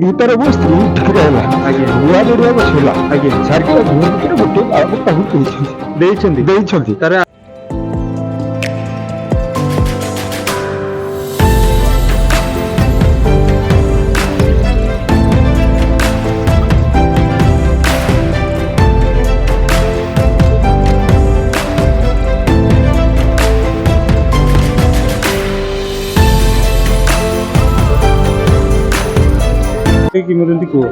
ଭିତରେ ମୋ ସ୍ତ୍ରୀ ଠିକରେ ହେଲା ନୂଆ ଯୋଡ଼ିଆ ବସିଲା ସାରିକା ଝିଅ ଭିତରେ ଗୋଟେ ବାଳକ ତାକୁ ଦେଇଛନ୍ତି ତାର କିମ୍ବଦନ୍ତୀ କୁହ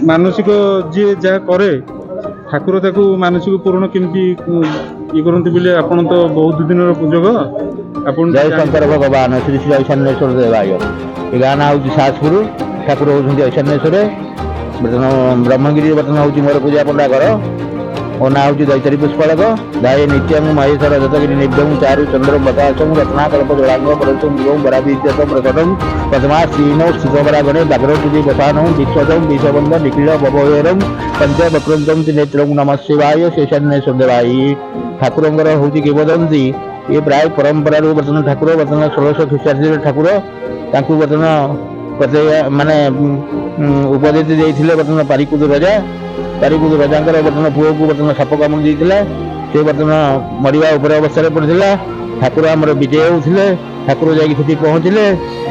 ମାନସିକ ଯିଏ ଯାହା କରେ ଠାକୁର ତାକୁ ମାନସିକ ପୂରଣ କେମିତି ଇଏ କରନ୍ତି ବୋଲି ଆପଣ ତ ବହୁତ ଦିନର ପୂଜକ ଆପଣ ଜୟ ଶଙ୍କର ଭଗବାନ ଶ୍ରୀ ଶ୍ରୀ ଐଶାନ୍ୟେଶ୍ୱର ଦେବାୟ ଏ ଗାଁ ନାଁ ହେଉଛି ସାସପୁର ଠାକୁର ହେଉଛନ୍ତି ଐଶାନ୍ୟେଶ୍ୱର ବର୍ତ୍ତମାନ ବ୍ରହ୍ମଗିରି ବର୍ତ୍ତମାନ ହେଉଛି ମୋର ପୂଜା ପଣ୍ଡା ଘର ମୋ ନାଁ ହେଉଛି ଦୈତାରୀ ପୁଷ୍ପାଳକ ଦାୟ ନିତ୍ୟଂ ମହେଶ୍ୱର ରଜତଗିରି ନିବ୍ୟଂ ଚାରୁ ଚନ୍ଦ୍ର ବଦାସଂ ରତ୍ନାକଳ୍ପ ଜଳାଙ୍ଗ ପରଶଂ ଦିବଂ ବରାବିଦ୍ୟତଂ ପ୍ରକଟଂ ପଦ୍ମା ଶ୍ରୀନୌ ସ୍ଥିତବରାଗଣେ ବ୍ୟାଘ୍ରଚୁତି ବସାନଂ ବିଶ୍ୱଦଂ ବିଶ୍ୱବନ୍ଧ ନିଖିଳ ବଭୟରଂ ପଞ୍ଚବକ୍ରନ୍ତଂ ତ୍ରିନେତ୍ରଂ ନମଃ ଶିବାୟ ଶେଷାନ୍ୟେଶ୍ୱର ଦେବାୟ ଠାକୁରଙ୍କର ହେଉଛି କିମ୍ବଦନ୍ତୀ ଏ ପ୍ରାୟ ପରମ୍ପରାରୁ ବର୍ତ୍ତମାନ ଠାକୁର ବର୍ତ୍ତମାନ 1600 ଖ୍ରୀଷ୍ଟାବ୍ଦରେ ଠାକୁର ତାଙ୍କୁ ବର୍ତ୍ତମାନ ମାନେ ଉପଦେଶ ଦେଇଥିଲେ ବର୍ତ୍ତମାନ ପାରିକୁଦ ରଜାଙ୍କର ବର୍ତ୍ତମାନ ପୁଅକୁ ବର୍ତ୍ତମାନ ସାପ କାମୁଡ଼ି ଦେଇଥିଲା ସେ ବର୍ତ୍ତମାନ ମରିବା ଉପରେ ଅବସ୍ଥାରେ ପଡ଼ିଥିଲା ଠାକୁର ଆମର ବିଜୟ ହେଉଥିଲେ ଠାକୁର ଯାଇକି ସେଠି ପହଞ୍ଚିଲେ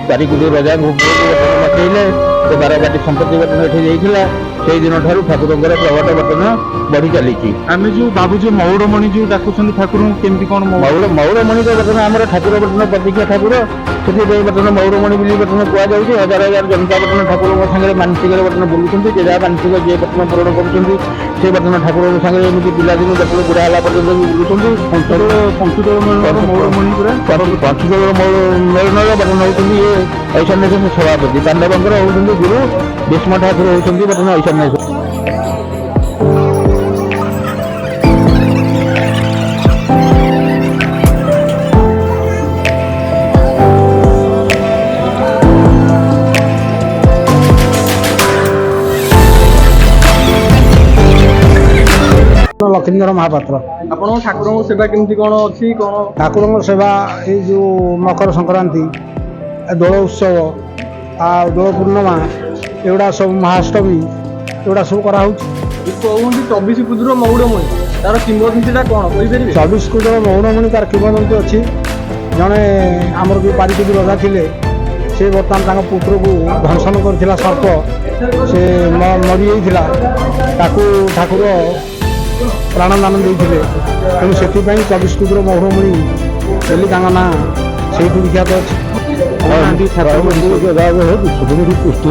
ପାରିକୁଦ ରଜାଙ୍କୁ ପୁଅକୁ ବର୍ତ୍ତମାନ ବଞ୍ଚେଇଲେ ସେ ବାରବାଟୀ ସମ୍ପତ୍ତି ବର୍ତ୍ତମାନ ଏଠି ଦେଇଥିଲା ସେଇଦିନ ଠାରୁ ଠାକୁରଙ୍କର ପ୍ରଭାବ ବର୍ତ୍ତମାନ ବଢ଼ି ଚାଲିଛି। ଆମେ ଯୋଉ ଭାବୁଛୁ ମଉଡ଼ମଣି ଯୋଉ ଡାକୁଛନ୍ତି ଠାକୁରଙ୍କୁ କେମିତି କଣ ମଉଡ଼ମଣି ତ ବର୍ତ୍ତମାନ ଆମର ଠାକୁର ବର୍ତ୍ତମାନ ପ୍ରତିଜ୍ଞା ଠାକୁର ସେଥିପାଇଁ ବର୍ତ୍ତମାନ ମଉଡ଼ମଣି ବୋଲି ବର୍ତ୍ତମାନ କୁହାଯାଉଛି ହଜାର ହଜାର ଜନତା ବର୍ତ୍ତମାନ ଠାକୁରଙ୍କ ସାଙ୍ଗରେ ମାନସିକରେ ବର୍ତ୍ତମାନ ବୁଲୁଛନ୍ତି ଯେ ଯାହା ମାନସିକ ଯିଏ ବର୍ତ୍ତମାନ ପୂରଣ କରୁଛନ୍ତି ସେ ବର୍ତ୍ତମାନ ଠାକୁରଙ୍କ ସାଙ୍ଗରେ ଏମିତି ପିଲାଦିନୁ ବର୍ତ୍ତମାନ ବୁଢ଼ା ହେଲା ପର୍ଯ୍ୟନ୍ତ ବି ବୁଲୁଛନ୍ତି ପଞ୍ଚୁଦଳ ମଉଡ଼ମଣି ପୁରା ପଞ୍ଚୁଦଳ ମେଳନରେ ବର୍ତ୍ତମାନ ହେଉଛନ୍ତି ଇଏ ଐଶାନ୍ୟେଶ୍ୱର ସଭାପତି ପାଣ୍ଡବଙ୍କର ହେଉଛନ୍ତି ଗୁରୁ ଭୀଷ୍ମ ଠାକୁର ହେଉଛନ୍ତି ବର୍ତ୍ତମାନ ଐଶାନ୍ୟେଶ୍ୱର। ଲକ୍ଷ୍ମୀଧର ମହାପାତ୍ର ଆପଣଙ୍କ ଠାକୁରଙ୍କ ସେବା କେମିତି କଣ ଅଛି କଣ ଠାକୁରଙ୍କ ସେବା ଏଇ ଯେଉଁ ମକର ସଂକ୍ରାନ୍ତି ଦୋଳ ଉତ୍ସବ ଆଉ ଦୋଳ ପୂର୍ଣ୍ଣିମା ଏଗୁଡ଼ା ସବୁ ମହାଷ୍ଟମୀ ଏଗୁଡ଼ା ସବୁ କରାହେଉଛି। କହୁଛନ୍ତି 24 କୁଦର ମଉଡ଼ମଣି ତାର କିମ୍ବଦନ୍ତୀଟା କଣ କହିପାରିବେ? 24 କୁଦର ମଉଡ଼ମଣି ତାର କିମ୍ବଦନ୍ତୀ ଅଛି। ଜଣେ ଆମର ଯେଉଁ ପାରିକୁଦ ରଜା ଥିଲେ ସେ ବର୍ତ୍ତମାନ ତାଙ୍କ ପୁତ୍ରକୁ ଦଂଶନ କରିଥିଲା ସର୍ପ ସେ ମରିଯାଇଥିଲା ତାକୁ ଠାକୁର ପ୍ରାଣଦାନ ଦେଇଥିଲେ ତେଣୁ ସେଥିପାଇଁ 24 କୁଦର ମଉଡ଼ମଣି ବୋଲି ତାଙ୍କ ନାଁ ସେଇଠୁ ବିଖ୍ୟାତ ଅଛି।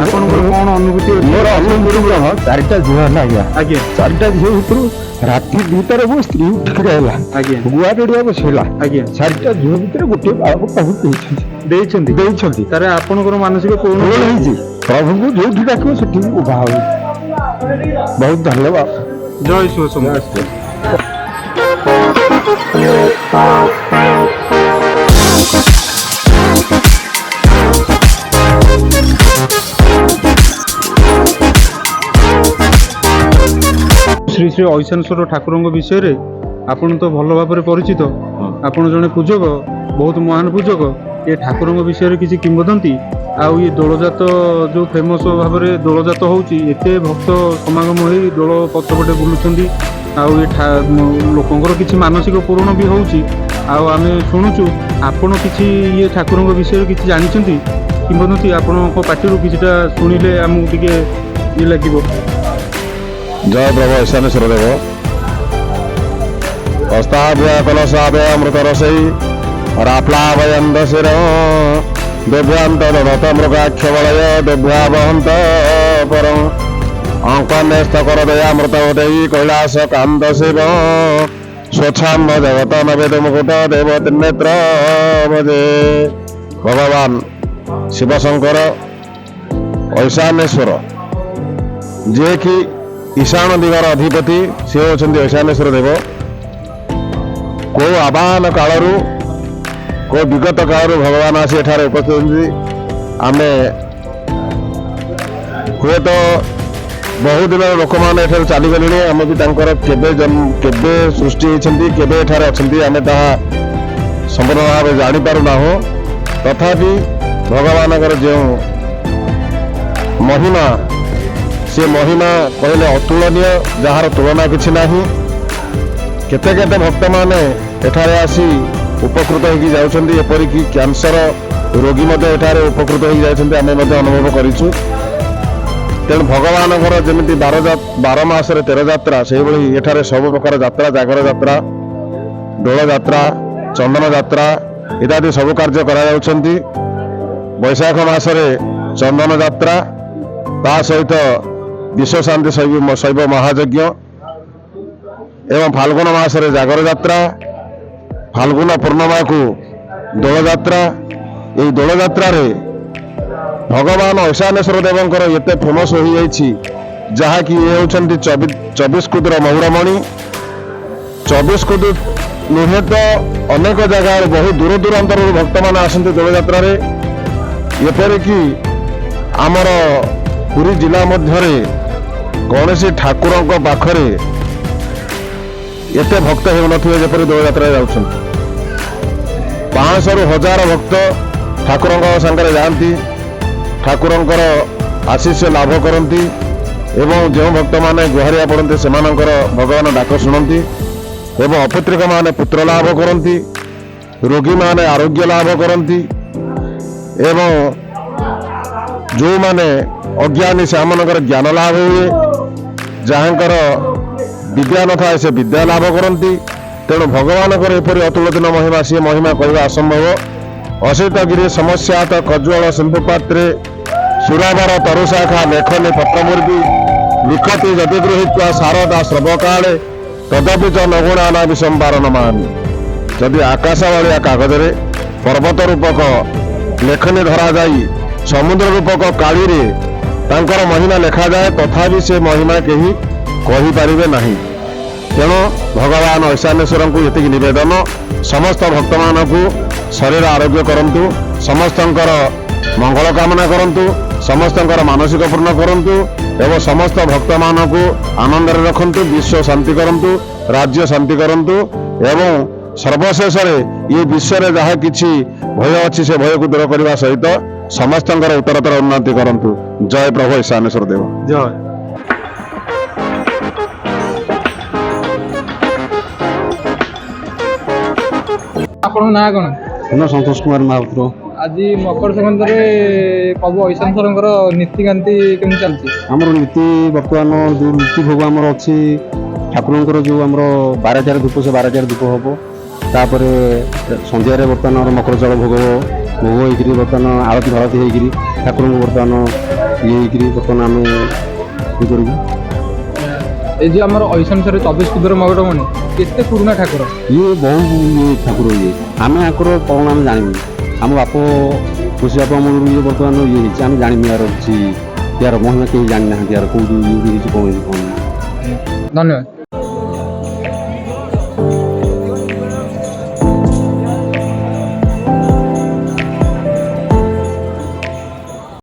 ଆପଣଙ୍କର କଣ ଅନୁଭୂତି? ମୋର ଅନୁଭୂତି ଚାରିଟା ଝିଅ ହେଲା ଆଜ୍ଞା ଚାରିଟା ଝିଅ ଭିତରୁ ରାତି 2ଟାରେ ମୋ ସ୍ତ୍ରୀ ଠିକରେ ହେଲା ଗୁଆ ଯୋଡ଼ିଆ ବସିଲା ଚାରିଟା ଝିଅ ଭିତରେ ଗୋଟିଏ ବାଳକ ତାକୁ ଦେଇଛନ୍ତି ତାର ଆପଣଙ୍କର ମାନସିକ ପୂରଣ ହେଇଛି। ପ୍ରଭୁଙ୍କୁ ଯୋଉଠି ଡାକିବ ସେଠି ଉଭା ହଉ। ବହୁତ ଧନ୍ୟବାଦ। ଜୟ ଶିବ ସମାଜ। ଶ୍ରୀ ଶ୍ରୀ ଐଶାନ୍ୟେଶ୍ୱର ଠାକୁରଙ୍କ ବିଷୟରେ ଆପଣ ତ ଭଲ ଭାବରେ ପରିଚିତ। ଆପଣ ଜଣେ ପୂଜକ ବହୁତ ମହାନ ପୂଜକ। ଏ ଠାକୁରଙ୍କ ବିଷୟରେ କିଛି କିମ୍ବଦନ୍ତୀ ଆଉ ଇଏ ଦୋଳଯାତ ଯେଉଁ ଫେମସ୍ ଭାବରେ ଦୋଳଯାତ ହେଉଛି ଏତେ ଭକ୍ତ ସମାଗମ ହୋଇ ଦୋଳ ପଛପଟେ ବୁଲୁଛନ୍ତି ଆଉ ଏ ଲୋକଙ୍କର କିଛି ମାନସିକ ପୂରଣ ବି ହେଉଛି। ଆଉ ଆମେ ଶୁଣୁଛୁ ଆପଣ କିଛି ଇଏ ଠାକୁରଙ୍କ ବିଷୟରେ କିଛି ଜାଣିଛନ୍ତି କିମ୍ବଦନ୍ତୀ ଆପଣଙ୍କ ପାଟିରୁ କିଛିଟା ଶୁଣିଲେ ଆମକୁ ଟିକେ ଇଏ ଲାଗିବ। ଜୟ ପ୍ରଭୁ ଈଶାନେଶ୍ୱର ଦେବ ଅସ୍ତାଭ୍ୟ କଲଶାଭ୍ୟ ଅମୃତ ରସେଇ ରାପ୍ଲାଭୟନ୍ଦ ଶିର ଦେଭ୍ୟାନ୍ତ ଦତ ମୃଗାକ୍ଷ ବଳୟ ଦେଭ୍ୟା ବହନ୍ତ ପରଂ ଅଙ୍କନ୍ୟସ୍ତ କର ଦୟାମୃତ ଦେଇ କୈଳାସ କାନ୍ଦ ଶିବ ସ୍ୱଚ୍ଛାମ୍ବ ଜଗତ ନବେଦ ମୁକୁଟ ଦେବ ତ୍ରିନେତ୍ର ଭଜେ। ଭଗବାନ ଶିବଶଙ୍କର ଐଶାନେଶ୍ୱର ଯିଏକି ଈଶାନ ଦିଗର ଅଧିପତି ସେ ହେଉଛନ୍ତି ଐଶାନେଶ୍ୱର ଦେବ। କେଉଁ ଆବାହନ କାଳରୁ କେଉଁ ବିଗତ କାଳରୁ ଭଗବାନ ଆସି ଏଠାରେ ଉପସ୍ଥିତ ଅଛନ୍ତି। ଆମେ ହୁଏତ ବହୁ ଦିନର ଲୋକମାନେ ଏଠାରେ ଚାଲିଗଲେଣି ଆମେ ବି ତାଙ୍କର କେବେ ସୃଷ୍ଟି ହେଇଛନ୍ତି କେବେ ଏଠାରେ ଅଛନ୍ତି ଆମେ ତାହା ସମ୍ପୂର୍ଣ୍ଣ ଭାବେ ଜାଣିପାରୁନାହୁଁ। ତଥାପି ଭଗବାନଙ୍କର ଯେଉଁ ମହିମା ସେ ମହିମା କହିଲେ ଅତୁଳନୀୟ, ଯାହାର ତୁଳନା କିଛି ନାହିଁ। କେତେ କେତେ ଭକ୍ତମାନେ ଏଠାରେ ଆସି ଉପକୃତ ହେଇକି ଯାଉଛନ୍ତି, ଏପରିକି କ୍ୟାନ୍ସର ରୋଗୀ ମଧ୍ୟ ଏଠାରେ ଉପକୃତ ହେଇକି ଯାଇଛନ୍ତି, ଆମେ ମଧ୍ୟ ଅନୁଭବ କରିଛୁ। ତେଣୁ ଭଗବାନଙ୍କର ଯେମିତି 12 ମାସରେ 13 ଯାତ୍ରା, ସେଇଭଳି ଏଠାରେ ସବୁ ପ୍ରକାର ଯାତ୍ରା, ଜାଗର ଯାତ୍ରା, ଦୋଳ ଯାତ୍ରା, ଚନ୍ଦନ ଯାତ୍ରା ଇତ୍ୟାଦି ସବୁ କାର୍ଯ୍ୟ କରାଯାଉଛନ୍ତି। ବୈଶାଖ ମାସରେ ଚନ୍ଦନ ଯାତ୍ରା, ତା ସହିତ ବିଶ୍ୱଶାନ୍ତି ଶୈବ ମହାଯଜ୍ଞ ଏବଂ ଫାଲ୍ଗୁନ ମାସରେ ଜାଗର ଯାତ୍ରା, ଫାଲ୍ଗୁନ ପୂର୍ଣ୍ଣିମାକୁ ଦୋଳଯାତ୍ରା। ଏହି ଦୋଳଯାତ୍ରାରେ ଭଗବାନ ଐଶାନେଶ୍ୱର ଦେବଙ୍କର ଏତେ ଫେମସ୍ ହୋଇଯାଇଛି, ଯାହାକି ଇଏ ହେଉଛନ୍ତି 24 କୁଦର ମହୁରମଣି। 24 କୁଦ ନୁହେଁ ତ ଅନେକ ଜାଗାରେ ବହୁ ଦୂର ଦୂରାନ୍ତରରୁ ଭକ୍ତମାନେ ଆସନ୍ତି ଦୋଳଯାତ୍ରାରେ। ଏପରିକି ଆମର ପୁରୀ ଜିଲ୍ଲା ମଧ୍ୟରେ କୌଣସି ଠାକୁରଙ୍କ ପାଖରେ ଏତେ ଭକ୍ତ ହେଉନଥିବେ ଯେପରି ଦୋଳଯାତ୍ରାରେ ଯାଉଛନ୍ତି। 500ରୁ 1000 ଭକ୍ତ ଠାକୁରଙ୍କ ସାଙ୍ଗରେ ଯାଆନ୍ତି, ଠାକୁରଙ୍କର ଆଶୀଷ ଲାଭ କରନ୍ତି ଏବଂ ଯେଉଁ ଭକ୍ତମାନେ ଗୁହାରିଆ ପଡ଼ନ୍ତି ସେମାନଙ୍କର ଭଗବାନ ଡାକ ଶୁଣନ୍ତି ଏବଂ ଅପୁତ୍ରିକମାନେ ପୁତ୍ର ଲାଭ କରନ୍ତି, ରୋଗୀମାନେ ଆରୋଗ୍ୟ ଲାଭ କରନ୍ତି ଏବଂ ଯେଉଁମାନେ ଅଜ୍ଞାନୀ ସେମାନଙ୍କର ଜ୍ଞାନ ଲାଭ ହୁଏ, ଯାହାଙ୍କର ବିଦ୍ୟା ନଥାଏ ସେ ବିଦ୍ୟା ଲାଭ କରନ୍ତି। ତେଣୁ ଭଗବାନଙ୍କର ଏପରି ଅତୁଳନୀୟ ମହିମା, ସିଏ ମହିମା କହିବା ଅସମ୍ଭବ। ଅସିତଗିରି ସମସ୍ୟାତ କଜ୍ୱଳ ସିନ୍ଧୁପାତ୍ରେ ସୁରାବର ତରୁଶାଖା ଲେଖନି ପତ୍ରମୂର୍ତ୍ତି লিখতি যদি গৃহীত্বা শারদা শ্রবকালে তদপি চ নগুণানা বিসম্বারণ মানি। যদি আকাশ ভଳିଆ କାଗଜରେ ପର୍ବତ ରୂପକ ଲେଖନୀ ଧରାଯାଇ ସମୁଦ୍ର ରୂପକ କାଳିରେ ତାଙ୍କର ମହିମା ଲେଖାଯାଏ, ତଥାପି ସେ ମହିମା କେହି କହିପାରିବେ ନାହିଁ। ତେଣୁ ଭଗବାନ ଐଶାନେଶ୍ୱରଙ୍କୁ ଏତିକି ନିବେଦନ, ସମସ୍ତ ଭକ୍ତମାନଙ୍କୁ ଶରୀର ଆରୋଗ୍ୟ କରନ୍ତୁ, ସମସ୍ତଙ୍କର ମଙ୍ଗଳ କାମନା କରନ୍ତୁ, ସମସ୍ତଙ୍କର ମାନସିକ ପୂର୍ଣ୍ଣ କରନ୍ତୁ ଏବଂ ସମସ୍ତ ଭକ୍ତମାନଙ୍କୁ ଆନନ୍ଦରେ ରଖନ୍ତୁ, ବିଶ୍ୱ ଶାନ୍ତି କରନ୍ତୁ, ରାଜ୍ୟ ଶାନ୍ତି କରନ୍ତୁ ଏବଂ ସର୍ବଶେଷରେ ଏ ବିଶ୍ୱରେ ଯାହା କିଛି ଭୟ ଅଛି ସେ ଭୟକୁ ଦୂର କରିବା ସହିତ ସମସ୍ତଙ୍କର ଉତ୍ତରତର ଉନ୍ନତି କରନ୍ତୁ। ଜୟ ପ୍ରଭୁ ଈଶାନେଶ୍ୱର ଦେବ। ଜୟ। ଆପଣଙ୍କ ନାଁ କ'ଣ? ମୁଁ ସନ୍ତୋଷ କୁମାର ମହାପାତ୍ର। ଆଜି ମକର ସଂକ୍ରାନ୍ତିରେ ପ୍ରଭୁ ଐଶାନେଶ୍ୱରଙ୍କର ନୀତିକାନ୍ତି କେମିତି ଚାଲିଛି? ଆମର ନୀତି ବର୍ତ୍ତମାନ ଯେଉଁ ନୀତି ଭୋଗ ଆମର ଅଛି, ଠାକୁରଙ୍କର ଯେଉଁ ଆମର 12 ଧୂପ, ସେ 12 ଧୂପ ହେବ। ତାପରେ ସନ୍ଧ୍ୟାରେ ବର୍ତ୍ତମାନ ଆମର ମକର ଚାଉଳ ଭୋଗ ହେଇକିରି ବର୍ତ୍ତମାନ ଆଳତି ଫାଳତି ହେଇକିରି ଠାକୁରଙ୍କୁ ବର୍ତ୍ତମାନ ଇଏ ହେଇକିରି ବର୍ତ୍ତମାନ ଆମେ ଇଏ କରିବୁ। এই যে আমার ঐଶାନେଶ୍ୱର 24 କୁଦର ମହୁରମଣି କେତେ ପୁରୁଣା ଠାକୁର? ଇଏ ବହୁ ଠାକୁର ଇଏ, ଆମେ ଆଙ୍କର କ'ଣ ଆମେ ଜାଣିବୁ। ଆମ ବାପ କୃଷି ବାପ ଆମର ଇଏ ବର୍ତ୍ତମାନ ଇଏ ହେଇଛି, ଆମେ ଜାଣିବୁ ୟାର କିଛି, ୟାର ମହିମା କେହି ଜାଣିନାହାନ୍ତି, ୟାର କେଉଁଠି ଇଏ ହେଇଛି କ'ଣ ହେଇଛି କ'ଣ। ଧନ୍ୟବାଦ।